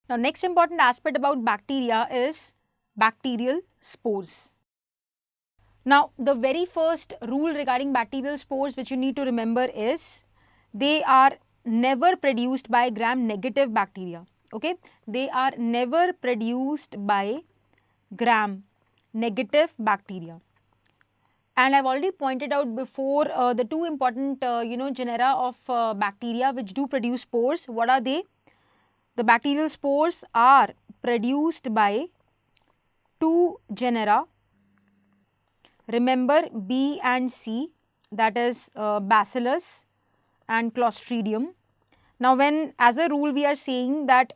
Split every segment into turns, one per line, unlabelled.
Now, next important aspect about bacteria is bacterial spores. Now, the very first rule regarding bacterial spores which you need to remember is they are never produced by gram-negative bacteria. Okay, they are never produced by gram-negative bacteria. And I've already pointed out before the two important genera of bacteria which do produce spores. What are they? The bacterial spores are produced by two genera. Remember B and C, that is Bacillus and Clostridium. Now, when as a rule we are saying that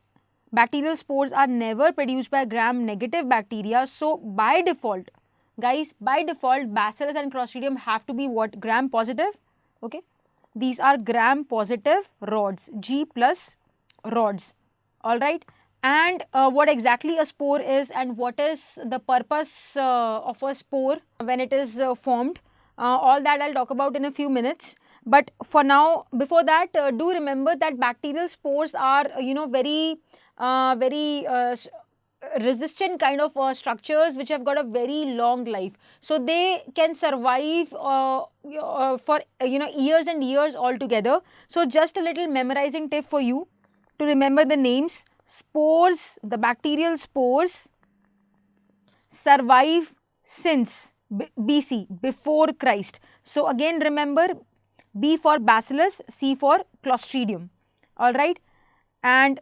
bacterial spores are never produced by gram-negative bacteria, so by default, guys, by default Bacillus and Clostridium have to be what? Gram-positive. Okay, these are gram-positive rods, G plus rods. All right. And what exactly a spore is and what is the purpose of a spore when it is formed, all that I'll talk about in a few minutes. But for now, before that, do remember that bacterial spores are very resistant kind of structures which have got a very long life, so they can survive for years and years altogether. So just a little memorizing tip for you to remember the names. Spores, the bacterial spores survive since BC, before Christ. So again remember, B for Bacillus, C for Clostridium. All right. And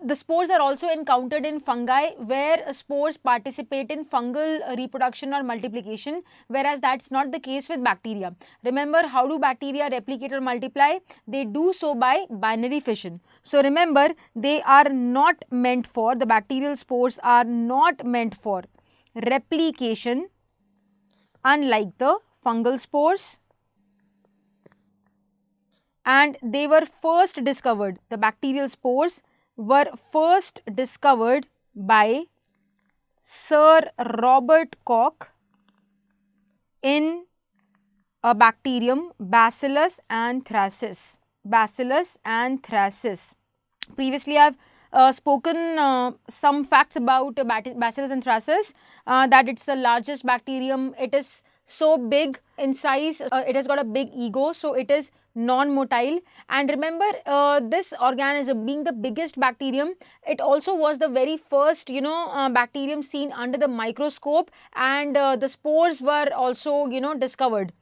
the spores are also encountered in fungi, where spores participate in fungal reproduction or multiplication, whereas that's not the case with bacteria. Remember, how do bacteria replicate or multiply? They do so by binary fission. So remember, they are not meant for, the bacterial spores are not meant for replication, unlike the fungal spores. And they were first discovered, the bacterial spores were first discovered by Sir Robert Koch in a bacterium Bacillus anthracis. Bacillus anthracis. Previously, I have spoken some facts about Bacillus anthracis, that it's the largest bacterium. It is so big in size, it has got a big ego, so it is non-motile. And remember, this organism being the biggest bacterium, it also was the very first bacterium seen under the microscope, and the spores were also discovered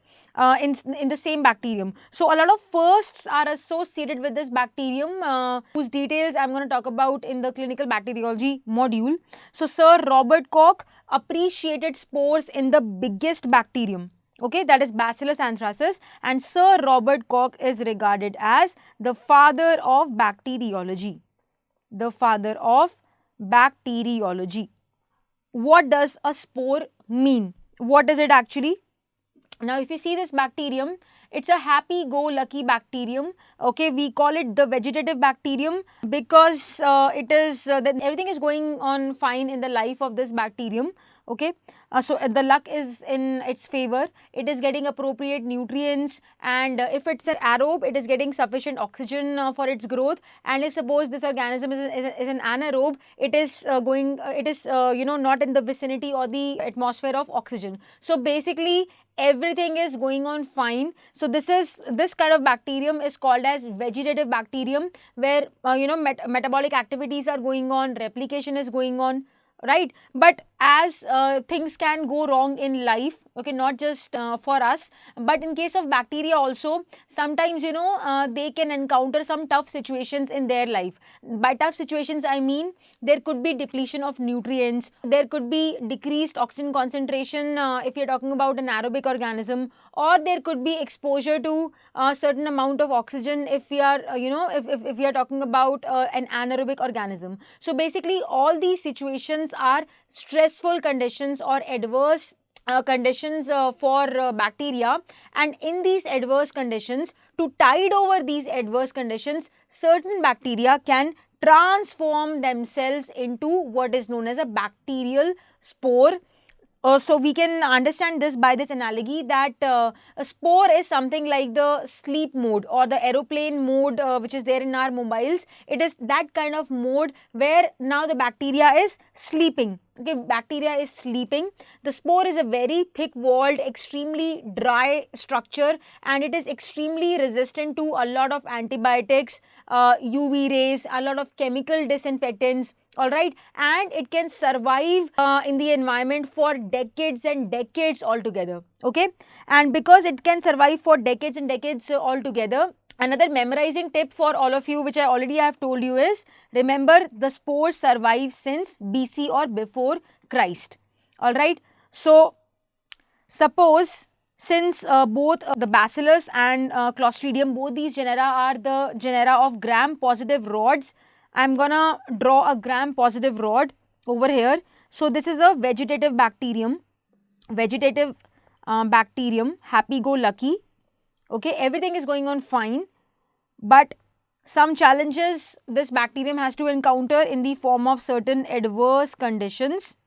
in the same bacterium. So a lot of firsts are associated with this bacterium, whose details I'm going to talk about in the clinical bacteriology module. So Sir Robert Koch appreciated spores in the biggest bacterium, okay, that is Bacillus anthracis, and Sir Robert Koch is regarded as the father of bacteriology. The father of bacteriology. What does a spore mean? What is it actually? Now, if you see this bacterium, it's a happy-go-lucky bacterium. Okay, we call it the vegetative bacterium because it is that everything is going on fine in the life of this bacterium. Okay, so the luck is in its favor. It is getting appropriate nutrients, and if it's an aerobe, it is getting sufficient oxygen for its growth. And if suppose this organism is an anaerobe, it is not in the vicinity or the atmosphere of oxygen. So basically, everything is going on fine. So this kind of bacterium is called as vegetative bacterium, where metabolic activities are going on, replication is going on, right? But as things can go wrong in life, okay, not just for us, but in case of bacteria also, sometimes they can encounter some tough situations in their life. By tough situations, I mean there could be depletion of nutrients, there could be decreased oxygen concentration if you're talking about an aerobic organism, or there could be exposure to a certain amount of oxygen if we are if we are talking about an anaerobic organism. So basically, all these situations are stressful conditions or adverse conditions for bacteria, and in these adverse conditions, to tide over these adverse conditions, certain bacteria can transform themselves into what is known as a bacterial spore. So we can understand this by this analogy that a spore is something like the sleep mode or the aeroplane mode which is there in our mobiles. It is that kind of mode where now the bacteria is sleeping. Okay, bacteria is sleeping. The spore is a very thick walled, extremely dry structure, and it is extremely resistant to a lot of antibiotics, UV rays, a lot of chemical disinfectants. All right, and it can survive in the environment for decades and decades altogether. Okay, and because it can survive for decades and decades altogether, another memorizing tip for all of you, which I already have told you, is remember the spores survive since BC or before Christ. All right, so suppose since both the Bacillus and Clostridium, both these genera are the genera of gram-positive rods. I'm gonna draw a gram-positive rod over here. So this is a vegetative bacterium, happy-go-lucky. Okay, everything is going on fine, but some challenges this bacterium has to encounter in the form of certain adverse conditions.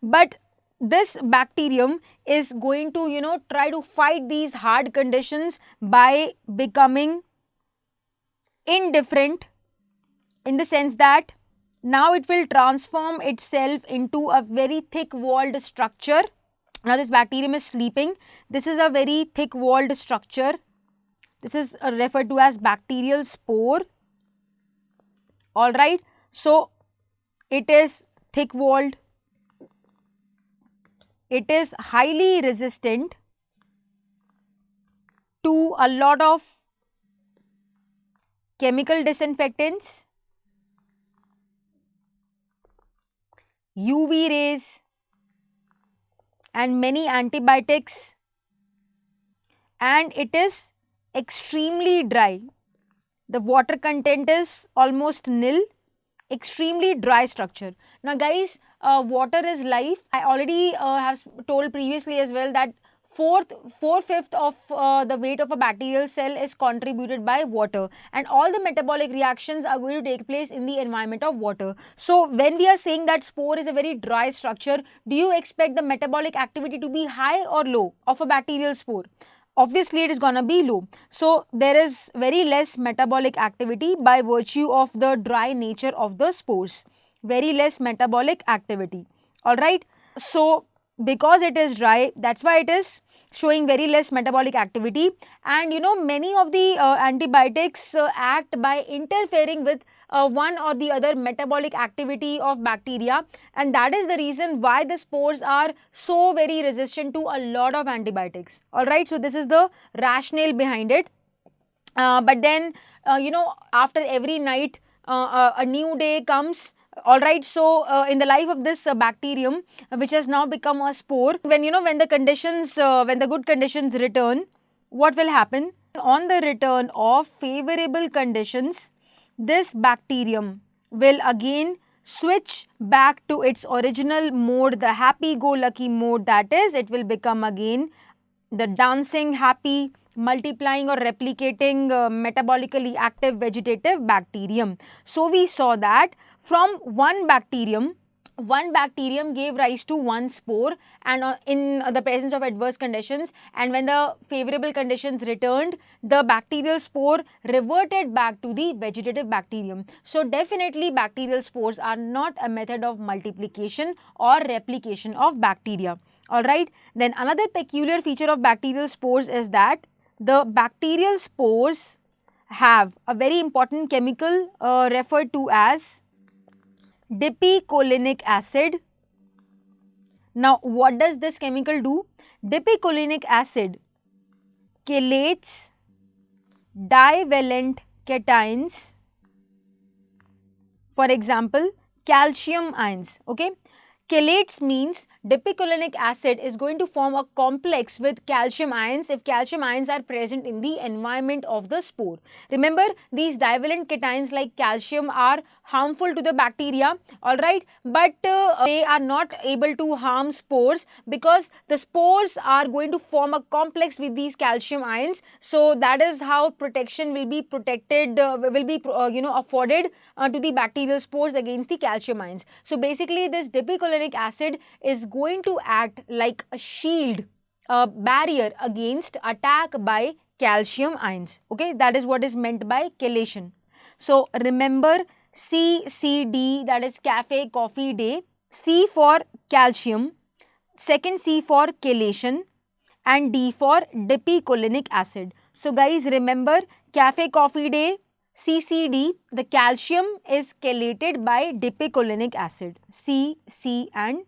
But this bacterium is going to try to fight these hard conditions by becoming indifferent, in the sense that now it will transform itself into a very thick walled structure. Now this bacterium is sleeping. This is a very thick walled structure. This is referred to as bacterial spore. All right, so it is thick walled. It is highly resistant to a lot of chemical disinfectants, UV rays, and many antibiotics, and it is extremely dry. The water content is almost nil, extremely dry structure. Now guys, water is life. I already have told previously as well that 4/5 of the weight of a bacterial cell is contributed by water, and all the metabolic reactions are going to take place in the environment of water. So when we are saying that spore is a very dry structure, do you expect the metabolic activity to be high or low of a bacterial spore? Obviously it is gonna be low. So there is very less metabolic activity by virtue of the dry nature of the spores. Very less metabolic activity. Alright. So because it is dry, that's why it is showing very less metabolic activity, and many of the antibiotics act by interfering with one or the other metabolic activity of bacteria, and that is the reason why the spores are so very resistant to a lot of antibiotics. Alright, so this is the rationale behind it. But then after every night a new day comes. Alright, so in the life of this bacterium, which has now become a spore, when when the good conditions return, what will happen? On the return of favorable conditions, this bacterium will again switch back to its original mode, the happy-go-lucky mode, that is, it will become again the dancing, happy, multiplying or replicating metabolically active vegetative bacterium. So we saw that from one bacterium gave rise to one spore, and in the presence of adverse conditions, and when the favorable conditions returned, the bacterial spore reverted back to the vegetative bacterium. So definitely bacterial spores are not a method of multiplication or replication of bacteria. Alright, then another peculiar feature of bacterial spores is that the bacterial spores have a very important chemical referred to as dipicolinic acid. Now, what does this chemical do? Dipicolinic acid chelates divalent cations, for example, calcium ions. Okay, chelates means dipicolinic acid is going to form a complex with calcium ions if calcium ions are present in the environment of the spore. Remember, these divalent cations like calcium are harmful to the bacteria, alright, but they are not able to harm spores because the spores are going to form a complex with these calcium ions. So that is how protection will be afforded to the bacterial spores against the calcium ions. So basically this dipicolinic acid is going to act like a shield, a barrier against attack by calcium ions. Okay, that is what is meant by chelation. So remember CCD, that is cafe coffee day. C for calcium, second C for chelation, and D for dipicolinic acid. So guys, remember cafe coffee day, CCD, the calcium is chelated by dipicolinic acid, C, C and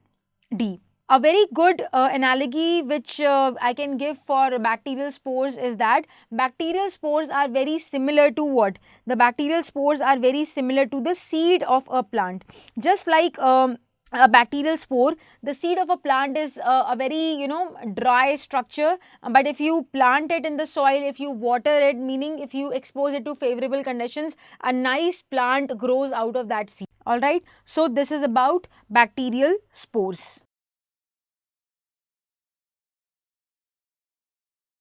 D. A very good analogy which I can give for bacterial spores is that bacterial spores are very similar to what? The bacterial spores are very similar to the seed of a plant. Just like a bacterial spore, the seed of a plant is a very dry structure, but if you plant it in the soil, if you water it, meaning if you expose it to favorable conditions, a nice plant grows out of that seed. Alright, so this is about bacterial spores.